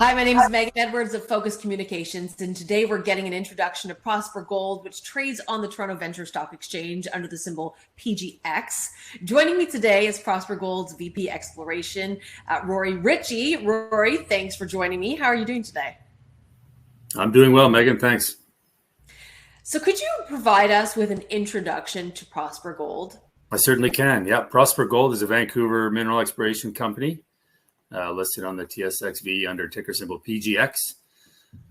Hi, my name is Megan Edwards of Focus Communications, and today we're getting an introduction to Prosper Gold, which trades on the Toronto Venture Stock Exchange under the symbol PGX. Joining me today is Prosper Gold's VP Exploration, Rory Ritchie. Rory, thanks for joining me. How are you doing today? I'm doing well, Megan. Thanks. So could you provide us with an introduction to Prosper Gold? I certainly can. Yeah, Prosper Gold is a Vancouver mineral exploration company. Listed on the TSXV under ticker symbol PGX.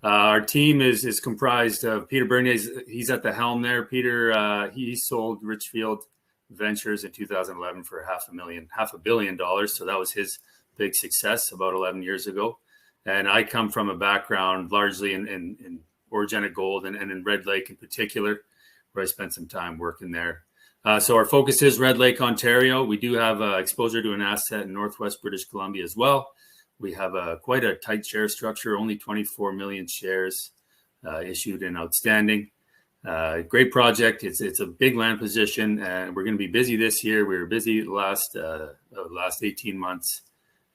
Our team is comprised of Peter Bernier. He's at the helm there. Peter, he sold Richfield Ventures in 2011 for $500 million. So that was his big success about 11 years ago. And I come from a background largely in orogenic gold and in Red Lake in particular, where I spent some time working there. So our focus is Red Lake, Ontario. We do have exposure to an asset in Northwest British Columbia as well. We have quite a tight share structure, only 24 million shares issued and outstanding. Great project. It's a big land position, and we're going to be busy this year. We were busy the last 18 months,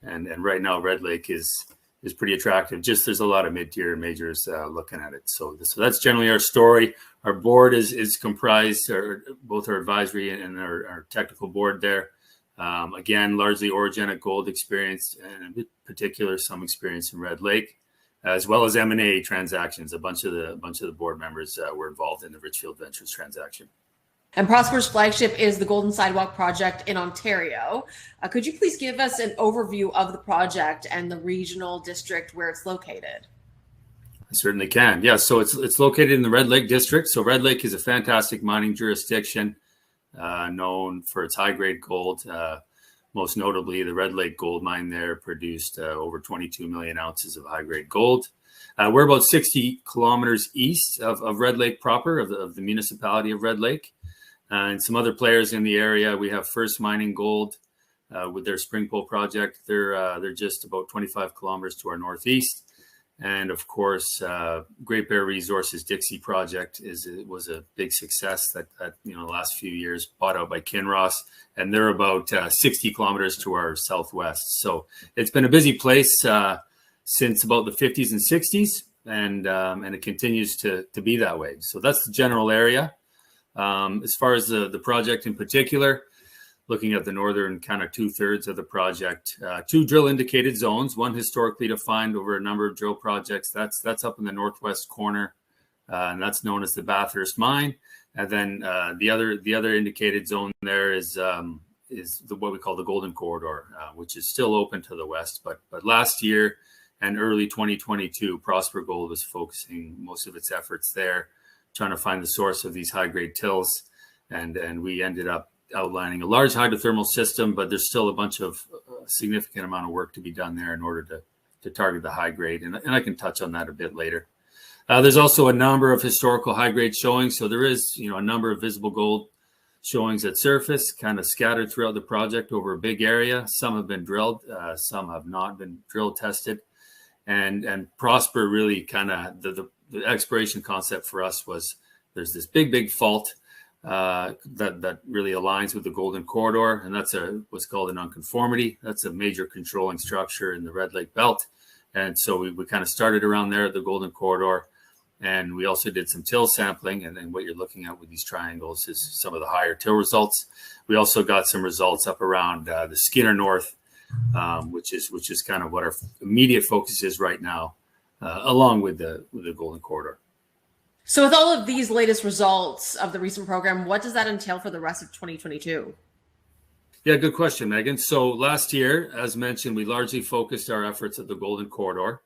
and right now Red Lake is pretty attractive. Just there's a lot of mid-tier majors looking at it. So that's generally our story. Our board is comprised, both our advisory and our technical board there. Again, largely orogenic gold experience, and in particular some experience in Red Lake, as well as M&A transactions. A bunch of the board members were involved in the Richfield Ventures transaction. And Prosper's flagship is the Golden Sidewalk project in Ontario. Could you please give us an overview of the project and the regional district where it's located? I certainly can. Yeah, so it's located in the Red Lake district. So Red Lake is a fantastic mining jurisdiction, known for its high-grade gold. Most notably, the Red Lake gold mine there produced over 22 million ounces of high-grade gold. We're about 60 kilometers east of Red Lake proper, of the municipality of Red Lake. And some other players in the area. We have First Mining Gold with their Springpole project. They're just about 25 kilometers to our northeast. And of course, Great Bear Resources Dixie project was a big success that the last few years bought out by Kinross, and they're about 60 kilometers to our southwest. So it's been a busy place since about the 50s and 60s, and it continues to be that way. So that's the general area. As far as the project in particular, looking at the northern kind of 2/3 of the project, 2 drill indicated zones, one historically defined over a number of drill projects. That's up in the northwest corner, and that's known as the Bathurst Mine. And then the other indicated zone there is what we call the Golden Corridor, which is still open to the west. But last year and early 2022, Prosper Gold was focusing most of its efforts there, trying to find the source of these high-grade tills, and we ended up outlining a large hydrothermal system, but there's still a significant amount of work to be done there in order to target the high grade, and I can touch on that a bit later. There's also a number of historical high-grade showings, so there is a number of visible gold showings at surface, kind of scattered throughout the project over a big area. Some have been drilled, some have not been drill tested, and Prosper really kind of the exploration concept for us was there's this big fault that really aligns with the Golden Corridor, and that's what's called a nonconformity. That's a major controlling structure in the Red Lake Belt, and so we kind of started around there at the Golden Corridor, and we also did some till sampling, and then what you're looking at with these triangles is some of the higher till results. We also got some results up around the Skinner North, which is kind of what our immediate focus is right now, along with the Golden Corridor. So with all of these latest results of the recent program, what does that entail for the rest of 2022? Yeah, good question, Megan. So last year, as mentioned, we largely focused our efforts at the Golden Corridor.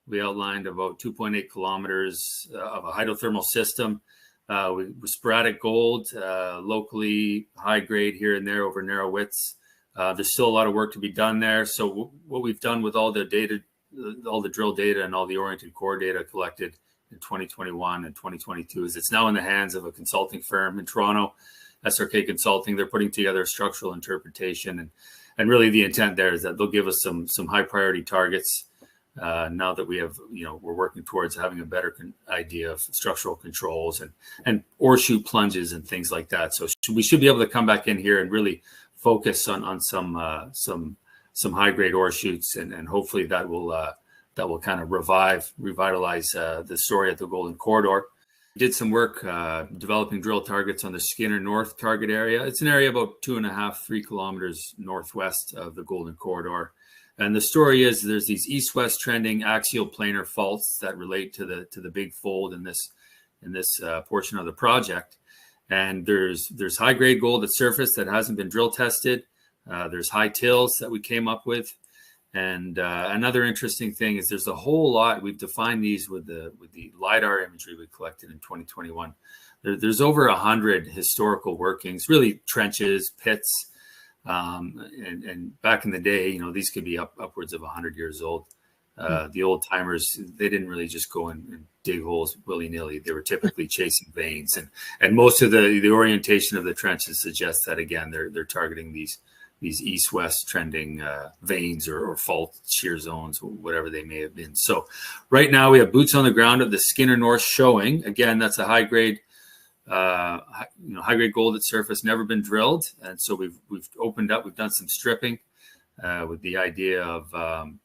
We outlined about 2.8 kilometers of a hydrothermal system with sporadic gold, locally high grade here and there over narrow widths. There's still a lot of work to be done there. So what we've done with all the data, all the drill data and all the oriented core data collected in 2021 and 2022 is it's now in the hands of a consulting firm in Toronto, SRK Consulting. They're putting together a structural interpretation, and really the intent there is that they'll give us some high priority targets now that we have, we're working towards having a better idea of structural controls and ore chute plunges and things like that. So we should be able to come back in here and really focus on some high grade ore chutes, and hopefully that will will kind of revitalize the story at the Golden Corridor. Did some work developing drill targets on the Skinner North target area. It's an area about 2.5-3 kilometers northwest of the Golden Corridor. And the story is there's these east-west trending axial planar faults that relate to the big fold in this portion of the project. And there's high-grade gold at surface that hasn't been drill tested. There's high tills that we came up with. And another interesting thing is there's a whole lot. We've defined these with the LiDAR imagery we collected in 2021. There's over 100 historical workings, really trenches, pits. And back in the day, these could be upwards of 100 years old. The old timers, they didn't really just go and dig holes willy-nilly. They were typically chasing veins. And most of the orientation of the trenches suggests that, again, they're targeting these east-west trending veins or fault shear zones, whatever they may have been. So right now we have boots on the ground at the Skinner North showing. Again, that's a high-grade high-grade gold at surface, never been drilled. And so we've opened up, we've done some stripping with the idea of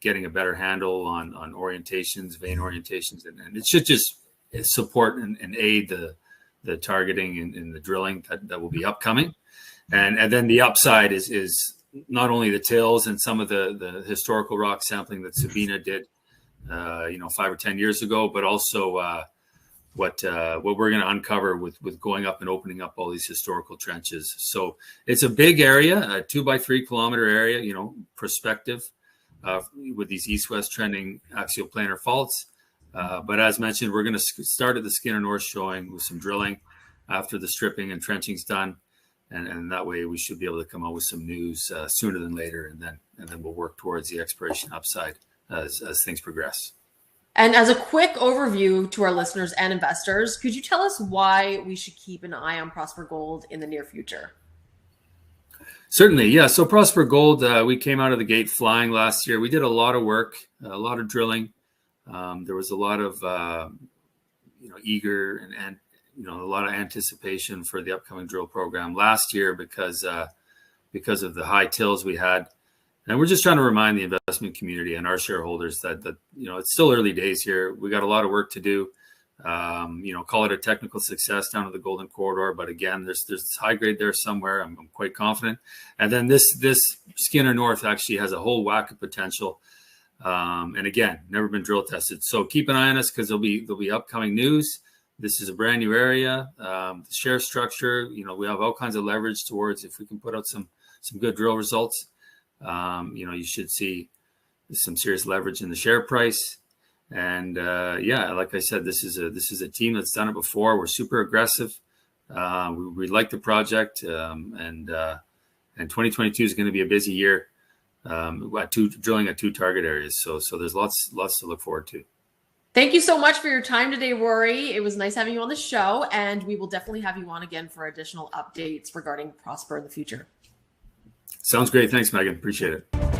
getting a better handle on orientations, vein orientations. And it should just support and aid the targeting and the drilling that will be upcoming. And then the upside is not only the tills and some of the historical rock sampling that Sabina did, 5 or 10 years ago, but also what we're going to uncover with going up and opening up all these historical trenches. So it's a big area, a 2x3 kilometer area, prospective with these east-west trending axial planar faults. But as mentioned, we're going to start at the Skinner North showing with some drilling after the stripping and trenching's done. And that way we should be able to come out with some news sooner than later. And then we'll work towards the exploration upside as things progress. And as a quick overview to our listeners and investors, could you tell us why we should keep an eye on Prosper Gold in the near future? Certainly, yeah. So Prosper Gold, we came out of the gate flying last year. We did a lot of work, a lot of drilling. There was a lot of eager and a lot of anticipation for the upcoming drill program last year because of the high tills we had. And we're just trying to remind the investment community and our shareholders that it's still early days here. We got a lot of work to do. Call it a technical success down at the Golden Corridor, but again, there's high grade there somewhere. I'm quite confident. And then this Skinner North actually has a whole whack of potential. And again, never been drill tested. So keep an eye on us because there'll be upcoming news. This is a brand new area. The share structure, we have all kinds of leverage towards if we can put out some good drill results. You should see some serious leverage in the share price. And like I said, this is a team that's done it before. We're super aggressive. We like the project, and 2022 is going to be a busy year. Drilling at 2 target areas. So there's lots to look forward to. Thank you so much for your time today, Rory. It was nice having you on the show, and we will definitely have you on again for additional updates regarding Prosper in the future. Sounds great. Thanks, Megan. Appreciate it.